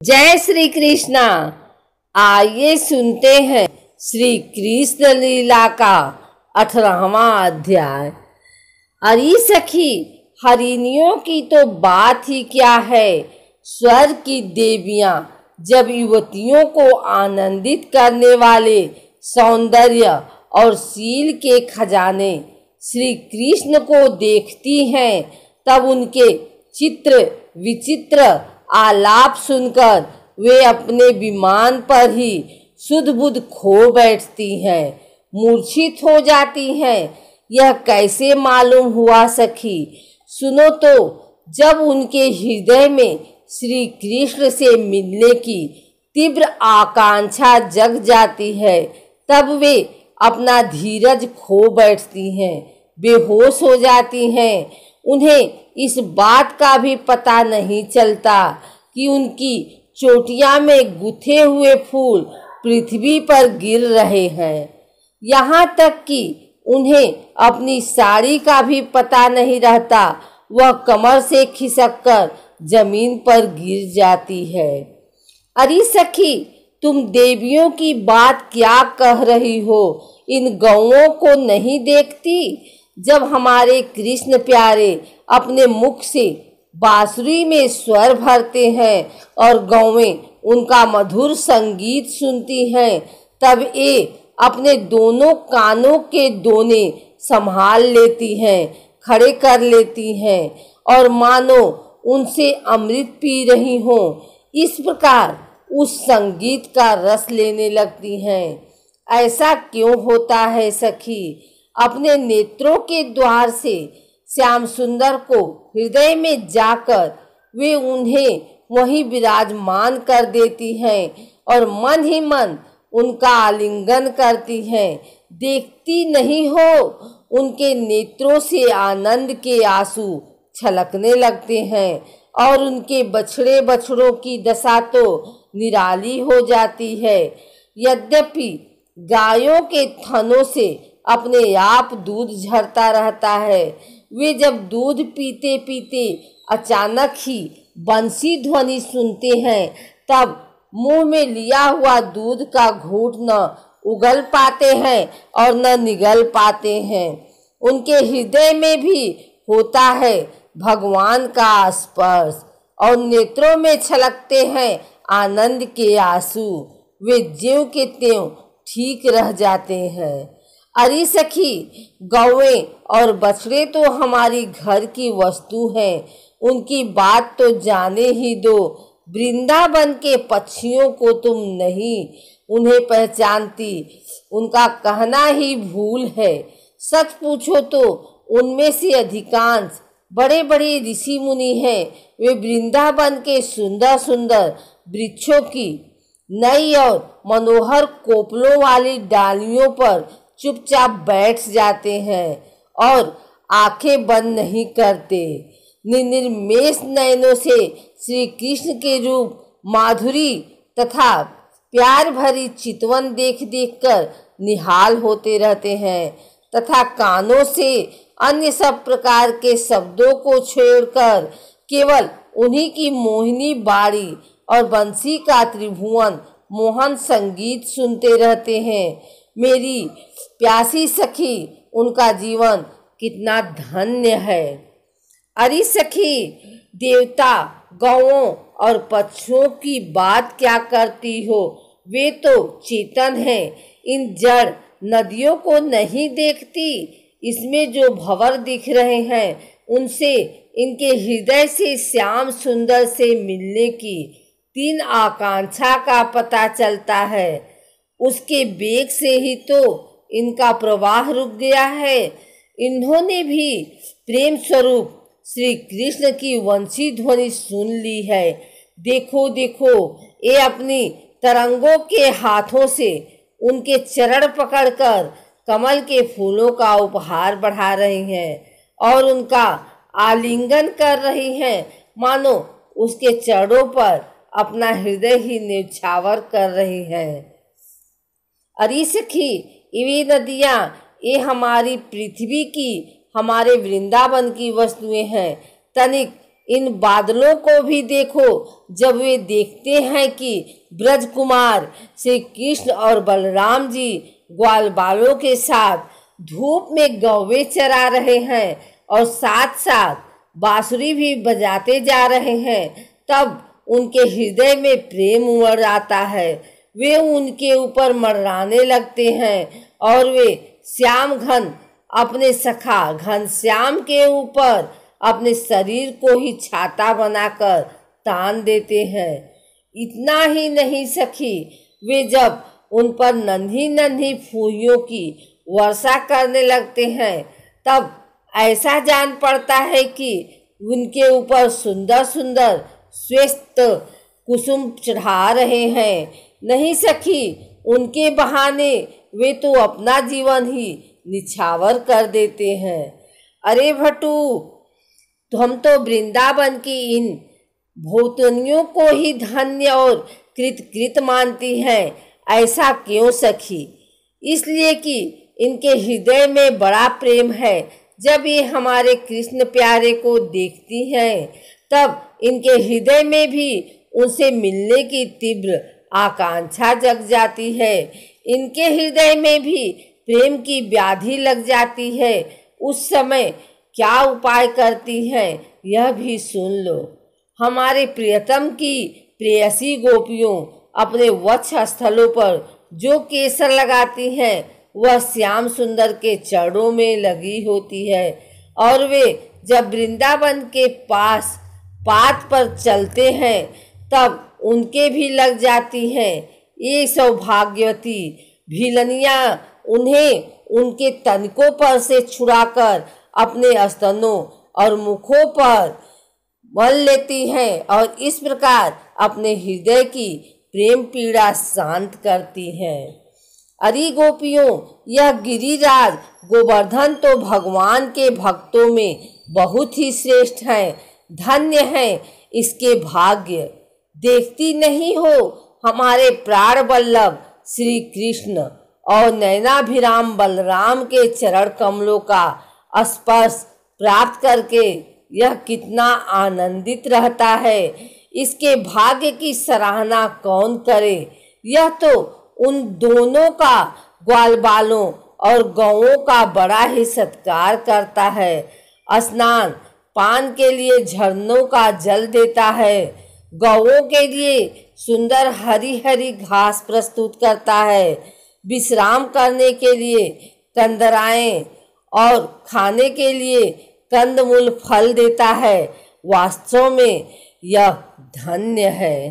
जय श्री कृष्णा। आइए सुनते हैं श्री कृष्ण लीला का 18वां अध्याय। अरे सखी, हरिणियों की तो बात ही क्या है। स्वर्ग की देवियां जब युवतियों को आनंदित करने वाले सौंदर्य और शील के खजाने श्री कृष्ण को देखती हैं, तब उनके चित्र विचित्र आलाप सुनकर वे अपने विमान पर ही सुध बुध खो बैठती हैं, मूर्छित हो जाती हैं। यह कैसे मालूम हुआ सखी? सुनो तो, जब उनके हृदय में श्री कृष्ण से मिलने की तीव्र आकांक्षा जग जाती है, तब वे अपना धीरज खो बैठती हैं, बेहोश हो जाती हैं। उन्हें इस बात का भी पता नहीं चलता कि उनकी चोटियां में गुथे हुए फूल पृथ्वी पर गिर रहे हैं। यहाँ तक कि उन्हें अपनी साड़ी का भी पता नहीं रहता, वह कमर से खिसककर जमीन पर गिर जाती है। अरे सखी, तुम देवियों की बात क्या कह रही हो? इन गौओं को नहीं देखती? जब हमारे कृष्ण प्यारे अपने मुख से बांसुरी में स्वर भरते हैं और गौएं उनका मधुर संगीत सुनती हैं, तब ये अपने दोनों कानों के दोने संभाल लेती हैं, खड़े कर लेती हैं और मानो उनसे अमृत पी रही हों, इस प्रकार उस संगीत का रस लेने लगती हैं। ऐसा क्यों होता है सखी? अपने नेत्रों के द्वार से श्याम सुंदर को हृदय में जाकर वे उन्हें वहीं विराजमान कर देती हैं और मन ही मन उनका आलिंगन करती हैं। देखती नहीं हो, उनके नेत्रों से आनंद के आंसू छलकने लगते हैं और उनके बछड़े बछड़ों की दशा तो निराली हो जाती है। यद्यपि गायों के थनों से अपने आप दूध झरता रहता है, वे जब दूध पीते पीते अचानक ही बंसी ध्वनि सुनते हैं, तब मुंह में लिया हुआ दूध का घूंट न उगल पाते हैं और न निगल पाते हैं। उनके हृदय में भी होता है भगवान का स्पर्श और नेत्रों में छलकते हैं आनंद के आंसू। वे ज्यों के त्यों ठीक रह जाते हैं। अरे सखी, गौएं और बछड़े तो हमारी घर की वस्तु हैं, उनकी बात तो जाने ही दो। वृंदावन के पक्षियों को तुम नहीं उन्हें पहचानती, उनका कहना ही भूल है। सच पूछो तो उनमें से अधिकांश बड़े बड़े ऋषि मुनि हैं। वे वृंदावन के सुंदर सुंदर वृक्षों की नई और मनोहर कोपलों वाली डालियों पर चुपचाप बैठ जाते हैं और आंखें बंद नहीं करते। निर्निमेष नयनों से श्री कृष्ण के रूप, माधुरी तथा प्यार भरी चितवन देख देख कर निहाल होते रहते हैं तथा कानों से अन्य सब प्रकार के शब्दों को छोड़कर केवल उन्हीं की मोहिनी बाड़ी और बंसी का त्रिभुवन मोहन संगीत सुनते रहते हैं। मेरी प्यासी सखी, उनका जीवन कितना धन्य है। अरे सखी, देवता गौओं और पक्षियों की बात क्या करती हो? वे तो चेतन हैं। इन जड़ नदियों को नहीं देखती? इसमें जो भंवर दिख रहे हैं, उनसे इनके हृदय से श्याम सुंदर से मिलने की तीन आकांक्षा का पता चलता है। उसके वेग से ही तो इनका प्रवाह रुक गया है। इन्होंने भी प्रेम स्वरूप श्री कृष्ण की वंशी ध्वनि सुन ली है। देखो देखो, ये अपनी तरंगों के हाथों से उनके चरण पकड़कर कमल के फूलों का उपहार बढ़ा रही हैं और उनका आलिंगन कर रही हैं, मानो उसके चरणों पर अपना हृदय ही न्यौछावर कर रही हैं। अरे सखी, ये नदियाँ, ये हमारी पृथ्वी की, हमारे वृंदावन की वस्तुएं हैं। तनिक इन बादलों को भी देखो। जब वे देखते हैं कि ब्रज कुमार श्री कृष्ण और बलराम जी ग्वाल बालों के साथ धूप में गौवे चरा रहे हैं और साथ साथ बांसुरी भी बजाते जा रहे हैं, तब उनके हृदय में प्रेम उमड़ आता है। वे उनके ऊपर मंडराने लगते हैं और वे श्याम घन अपने सखा घनश्याम के ऊपर अपने शरीर को ही छाता बनाकर तान देते हैं। इतना ही नहीं सखी, वे जब उन पर नन्ही नन्ही फूलियों की वर्षा करने लगते हैं, तब ऐसा जान पड़ता है कि उनके ऊपर सुंदर सुंदर श्वेत कुसुम चढ़ा रहे हैं। नहीं सखी, उनके बहाने वे तो अपना जीवन ही निछावर कर देते हैं। अरे भटू, तो हम तो वृंदावन की इन भूतनियों को ही धन्य और कृत मानती हैं। ऐसा क्यों सखी? इसलिए कि इनके हृदय में बड़ा प्रेम है। जब ये हमारे कृष्ण प्यारे को देखती हैं, तब इनके हृदय में भी उनसे मिलने की तीव्र आकांक्षा जग जाती है। इनके हृदय में भी प्रेम की व्याधि लग जाती है। उस समय क्या उपाय करती हैं, यह भी सुन लो। हमारे प्रियतम की प्रेयसी गोपियों अपने वक्ष स्थलों पर जो केसर लगाती हैं, वह श्याम सुंदर के चरणों में लगी होती है, और वे जब वृंदावन के पास पात पर चलते हैं, तब उनके भी लग जाती हैं। ये सौभाग्यवती भिलनियाँ उन्हें उनके तनिकों पर से छुड़ाकर अपने स्तनों और मुखों पर मल लेती हैं और इस प्रकार अपने हृदय की प्रेम पीड़ा शांत करती हैं। अरे गोपियों, यह गिरिराज गोवर्धन तो भगवान के भक्तों में बहुत ही श्रेष्ठ हैं। धन्य हैं इसके भाग्य। देखती नहीं हो हमारे प्राण वल्लभ श्री कृष्ण और नैनाभिराम बलराम के चरण कमलों का स्पर्श प्राप्त करके यह कितना आनंदित रहता है। इसके भाग्य की सराहना कौन करे? यह तो उन दोनों का ग्वाल बालों और गौओं का बड़ा ही सत्कार करता है। स्नान पान के लिए झरनों का जल देता है, गौओं के लिए सुंदर हरी हरी घास प्रस्तुत करता है, विश्राम करने के लिए कंदराएं और खाने के लिए कंदमूल फल देता है। वास्तव में यह धन्य है।